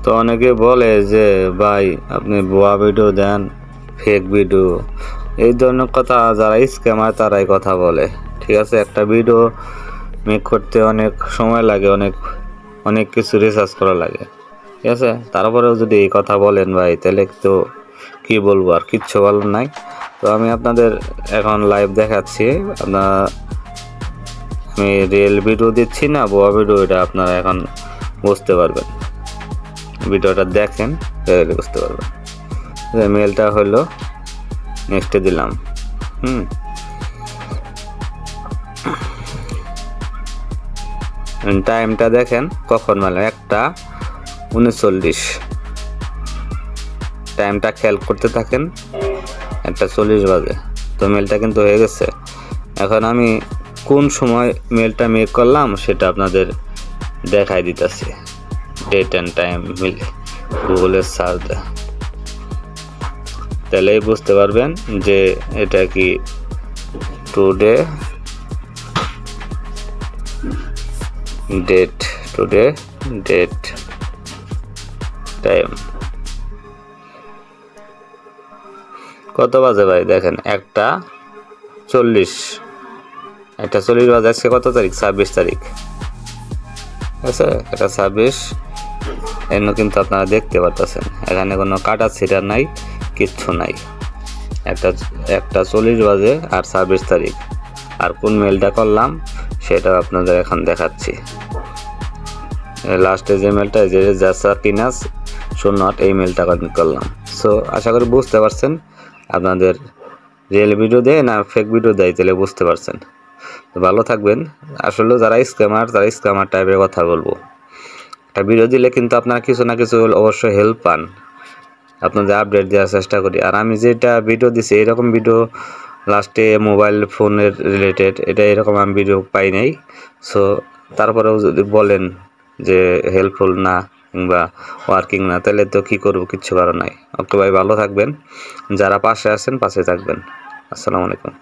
তো অনেকে বলে যে ভাই আপনি ভুয়া ভিডিও দেন, ফেক ভিডিও, এই ধরনের কথা যারা স্ক্যামার তারাই কথা বলে। ঠিক আছে, একটা ভিডিও মেক করতে অনেক সময় লাগে, অনেক কিছু রিসার্চ করা লাগে। ঠিক আছে, তারপরেও যদি এই কথা বলেন ভাই, তাহলে তো কি বলবো, আর কিচ্ছু বলার নাই। তো আমি আপনাদের এখন লাইভ দেখাচ্ছি, আমি রিয়েল ভিডিও দিচ্ছি না ভুয়া ভিডিও, এটা আপনারা এখন বুঝতে পারবেন। ভিডিওটা দেখেন তাহলে বুঝতে পারবেন। মেলটা হলো নেক্সটে দিলাম। টাইমটা দেখেন কখন, মানে 1:39। টাইমটা খেয়াল করতে থাকেন, 1:40 বাজে। তো মেলটা কিন্তু হয়ে গেছে। এখন আমি কোন সময় মেলটা মেক করলাম সেটা আপনাদের দেখাই দিতেছি, ডেট অ্যান্ড টাইম মিলে গুগলে সার্চ দেয়, তাহলেই বুঝতে পারবেন যে এটা কি টুডে ডেট টাইম কত বাজে ভাই দেখেন, 1:40 বাজে। আজকে কত তারিখ? 26 তারিখ। আচ্ছা, এটা 26 এনে কিন্তু আপনারা দেখতে পাচ্ছেন এখানে কোনো কাটা ছিটা নাই, কিচ্ছু নাই। 1:40 বাজে আর 26 তারিখ। আর কোন মেলটা করলাম সেটা আপনাদের এখন দেখাচ্ছি। লাস্টে যে মেলটা, যে জাসাকিনাস 08, এই মেলটা করলাম। সো আশা করি বুঝতে পারছেন। আপনাদের রিয়েল ভিডিও দেয় না ফেক ভিডিও দেয়, তাহলে বুঝতে পারছেন। তো ভালো থাকবেন। আসলে যারা স্ক্যামার টাইপের কথা বলবো, একটা ভিডিও দিলে কিন্তু আপনারা কিছু না কিছু অবশ্যই হেল্প পান, আপনাদের আপডেট দেওয়ার চেষ্টা করি। আর আমি যেটা ভিডিও দিছি এরকম ভিডিও লাস্টে মোবাইল ফোনের রিলেটেড, এটা এরকম আমি ভিডিও পাই নাই। সো তারপরেও যদি বলেন যে হেল্পফুল না কিংবা ওয়ার্কিং না, তাহলে তো কী করবো, কিচ্ছু করার নাই। ওকে ভাই, ভালো থাকবেন। যারা পাশে আছেন পাশে থাকবেন। আসসালামু আলাইকুম।